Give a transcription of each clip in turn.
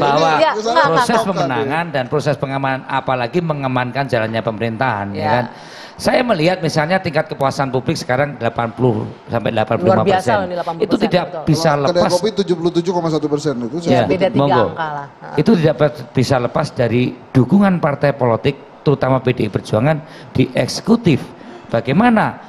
bahwa Ya, proses pemenangan dan proses pengamanan, apalagi mengamankan jalannya pemerintahan, ya kan. Saya melihat misalnya tingkat kepuasan publik sekarang 80 sampai 85%. Itu tidak bisa Kedai lepas. kopi 77,1% itu. Ya, beda 3 angka lah. Itu tidak bisa lepas dari dukungan partai politik, terutama PDI Perjuangan di eksekutif. Bagaimana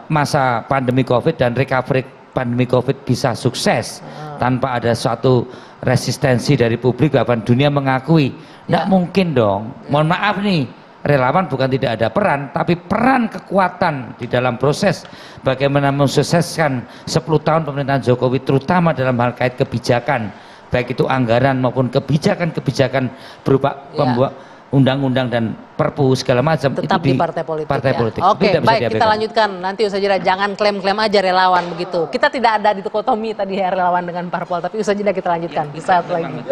masa pandemi COVID dan recovery pandemi COVID bisa sukses tanpa ada suatu resistensi dari publik, bahkan dunia mengakui. Nggak mungkin dong. Mohon maaf nih. Relawan bukan tidak ada peran, tapi peran kekuatan di dalam proses bagaimana mensukseskan 10 tahun pemerintahan Jokowi, terutama dalam hal kait kebijakan, baik itu anggaran maupun kebijakan-kebijakan berupa pembuat undang-undang dan perpu segala macam. Tetap itu di partai politik. Partai politik. Oke, baik, kita lanjutkan. Nanti usai jeda, jangan klaim-klaim aja relawan begitu. Kita tidak ada di dikotomi tadi ya relawan dengan parpol, tapi usai jeda kita lanjutkan. Saat lagi.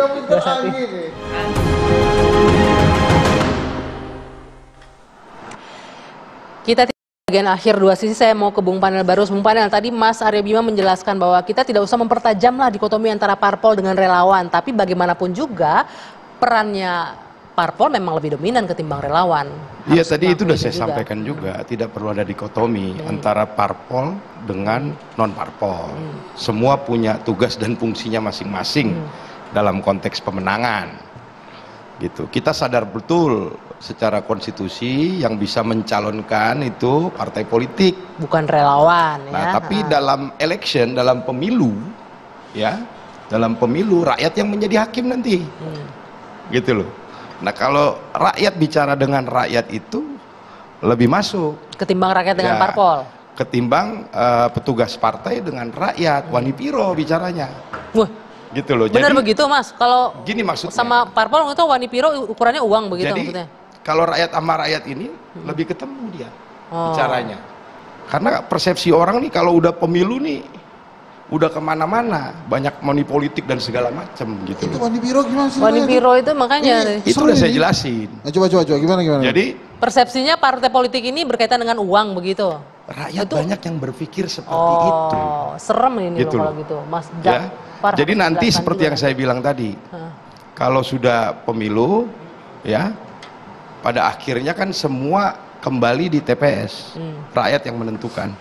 Kita di bagian akhir dua sisi, saya mau ke Bung Panel Barus. Bung Panel, tadi Mas Arya Bima menjelaskan bahwa kita tidak usah mempertajamlah dikotomi antara parpol dengan relawan, tapi bagaimanapun juga perannya parpol memang lebih dominan ketimbang relawan. Iya, tadi itu sudah saya sampaikan juga, tidak perlu ada dikotomi antara parpol dengan non parpol. Semua punya tugas dan fungsinya masing-masing dalam konteks pemenangan. Gitu. Kita sadar betul secara konstitusi yang bisa mencalonkan itu partai politik, bukan relawan. Nah, tapi dalam election, dalam pemilu, ya, dalam pemilu rakyat yang menjadi hakim nanti, gitu loh. Nah, kalau rakyat bicara dengan rakyat itu lebih masuk ketimbang rakyat dengan parpol, ketimbang petugas partai dengan rakyat. Wanipiro bicaranya. Wah. Gitu loh. Benar jadi, begitu Mas, kalau gini maksudnya, sama parpol itu Wanipiro ukurannya uang begitu jadi, maksudnya. Kalau rakyat sama rakyat ini lebih ketemu dia bicaranya. Karena persepsi orang nih kalau udah pemilu nih udah kemana-mana, banyak money politik dan segala macam gitu. Itu Wanipiro gimana sih? Wanipiro itu makanya itu udah saya jelasin. Nah, coba gimana? Jadi persepsinya partai politik ini berkaitan dengan uang begitu. Rakyat itu banyak yang berpikir seperti itu. Serem ini gitu kalau gitu, Mas. Ya? Jadi nanti seperti yang saya bilang tadi, kalau sudah pemilu, ya, pada akhirnya kan semua kembali di TPS, rakyat yang menentukan,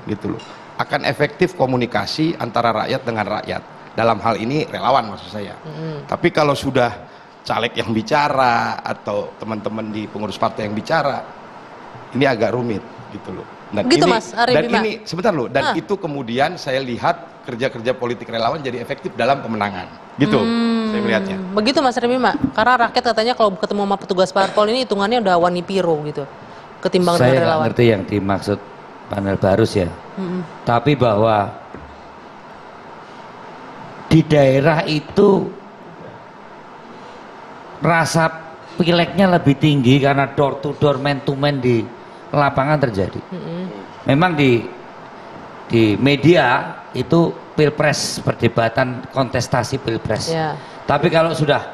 gitu loh. Akan efektif komunikasi antara rakyat dengan rakyat. Dalam hal ini relawan maksud saya. Tapi kalau sudah caleg yang bicara atau teman-teman di pengurus partai yang bicara, ini agak rumit, gitu loh. Dan begitu ini, Mas Arya Bima. ini sebentar loh, dan itu kemudian saya lihat kerja-kerja politik relawan jadi efektif dalam kemenangan, gitu saya melihatnya. Begitu Mas Arya Bima, karena rakyat katanya kalau ketemu sama petugas parpol ini hitungannya udah Wanipiro gitu, ketimbang dengan relawan. Saya nggak ngerti yang dimaksud Panel Barus ya, tapi bahwa di daerah itu rasa pileknya lebih tinggi karena door to door, man to man di lapangan terjadi. Memang di media itu pilpres, perdebatan kontestasi pilpres. Tapi kalau sudah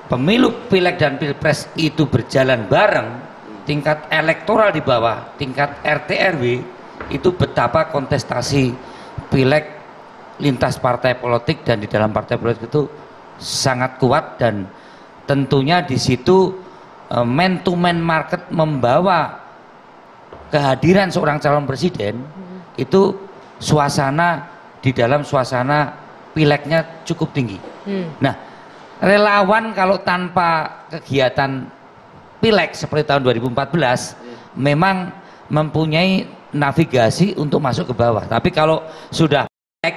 pemilu, pileg dan pilpres itu berjalan bareng, tingkat elektoral di bawah, tingkat RT RW itu betapa kontestasi pileg lintas partai politik dan di dalam partai politik itu sangat kuat, dan tentunya di situ man to man market membawa kehadiran seorang calon presiden itu suasana di dalam suasana pileknya cukup tinggi. Nah, relawan kalau tanpa kegiatan pileg seperti tahun 2014 memang mempunyai navigasi untuk masuk ke bawah. Tapi kalau sudah pileg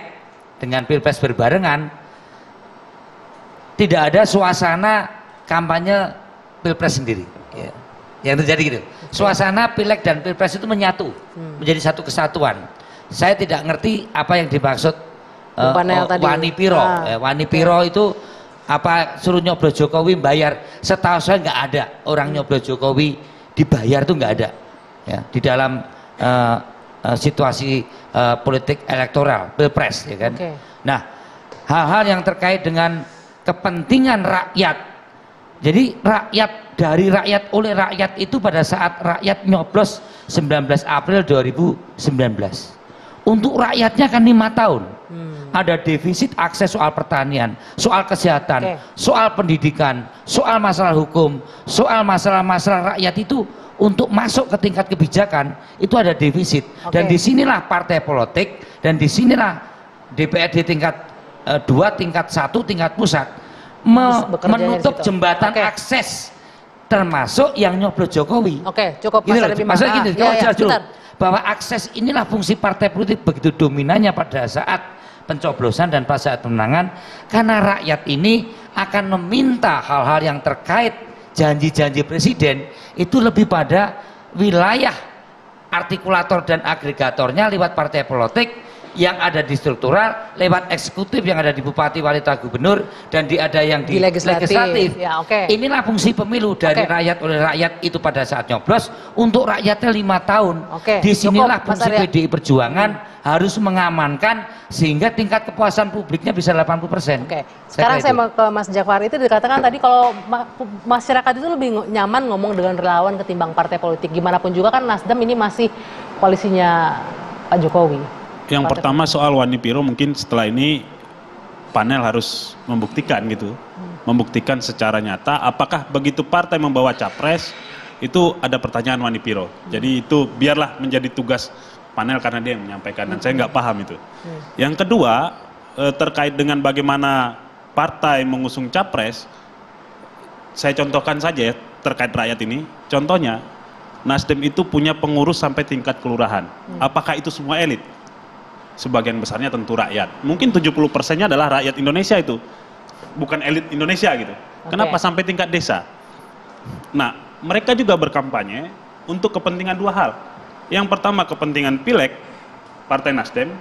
dengan pilpres berbarengan, tidak ada suasana kampanye pilpres sendiri. Yang terjadi gitu. Suasana pileg dan pilpres itu menyatu, menjadi satu kesatuan. Saya tidak ngerti apa yang dimaksud Wanipiro. Wanipiro itu apa, suruh nyoblos Jokowi bayar? Setahu saya nggak ada orang nyoblos Jokowi dibayar, tuh nggak ada. Ya, di dalam situasi politik elektoral pilpres, ya kan. Nah, hal-hal yang terkait dengan kepentingan rakyat. Jadi rakyat, dari rakyat, oleh rakyat itu pada saat rakyat nyoblos 19 April 2019. Untuk rakyatnya kan 5 tahun. ada defisit akses soal pertanian, soal kesehatan, soal pendidikan, soal masalah hukum, soal masalah-masalah rakyat itu untuk masuk ke tingkat kebijakan itu ada defisit. Dan disinilah partai politik dan disinilah DPRD tingkat 2, tingkat 1, tingkat pusat menutup jembatan akses termasuk yang nyoblos Jokowi. Cukup masalah gini, kalau jelas dulu bahwa akses inilah fungsi partai politik begitu dominannya pada saat pencoblosan dan pada saat pemenangan, karena rakyat ini akan meminta hal-hal yang terkait janji-janji presiden itu lebih pada wilayah artikulator dan agregatornya lewat partai politik, yang ada di struktural lewat eksekutif yang ada di bupati, wali kota, gubernur, dan ada yang di legislatif. Inilah fungsi pemilu dari rakyat oleh rakyat itu pada saat nyoblos untuk rakyatnya 5 tahun. Disinilah fungsi PDI Perjuangan harus mengamankan sehingga tingkat kepuasan publiknya bisa 80%. Sekarang saya mau ke Mas Jafar. Itu dikatakan tadi kalau masyarakat itu lebih nyaman ngomong dengan relawan ketimbang partai politik. Gimana pun juga kan Nasdem ini masih koalisinya Pak Jokowi. Yang pertama soal Wani Piro, mungkin setelah ini panel harus membuktikan gitu, membuktikan secara nyata apakah begitu partai membawa capres itu ada pertanyaan Wani Piro. Jadi itu biarlah menjadi tugas panel karena dia yang menyampaikan dan saya nggak paham itu. Yang kedua terkait dengan bagaimana partai mengusung capres, saya contohkan saja ya terkait rakyat ini. Contohnya Nasdem itu punya pengurus sampai tingkat kelurahan. Apakah itu semua elit? Sebagian besarnya tentu rakyat. Mungkin 70%-nya adalah rakyat Indonesia itu. Bukan elit Indonesia gitu. Kenapa sampai tingkat desa? Nah, mereka juga berkampanye untuk kepentingan 2 hal. Yang pertama kepentingan pileg Partai Nasdem.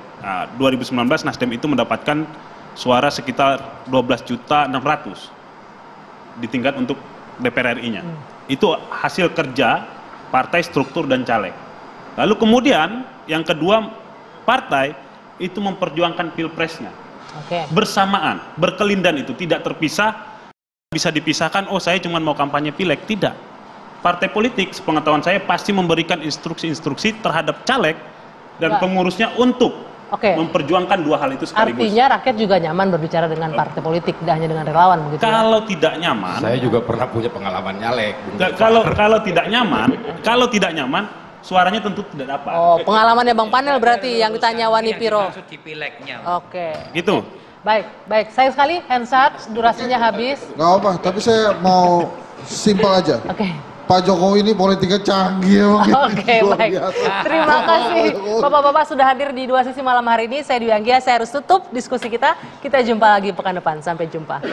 2019 Nasdem itu mendapatkan suara sekitar 12.600.000 di tingkat untuk DPR RI-nya. Itu hasil kerja partai, struktur, dan caleg. Lalu kemudian yang kedua, partai itu memperjuangkan pilpresnya bersamaan, berkelindan, itu tidak terpisah, bisa dipisahkan. Oh, saya cuma mau kampanye pileg, tidak. Partai politik sepengetahuan saya pasti memberikan instruksi-instruksi terhadap caleg dan pengurusnya untuk memperjuangkan 2 hal itu sekaligus. Artinya rakyat juga nyaman berbicara dengan partai politik, tidak hanya dengan relawan begitu. Kalau tidak nyaman, saya juga pernah punya pengalaman nyalek. Kalau tidak nyaman suaranya tentu tidak dapat. Pengalamannya Bang Panel berarti yang ditanya Wani Piro. Gitu. Baik. Sayang sekali, hands-up, durasinya habis. Gak apa, tapi saya mau simpel aja. Pak Jokowi ini politiknya canggih emang. Baik. Terima kasih Bapak-bapak sudah hadir di Dua Sisi malam hari ini. Saya Dwi Anggia, saya harus tutup diskusi kita. Kita jumpa lagi pekan depan. Sampai jumpa.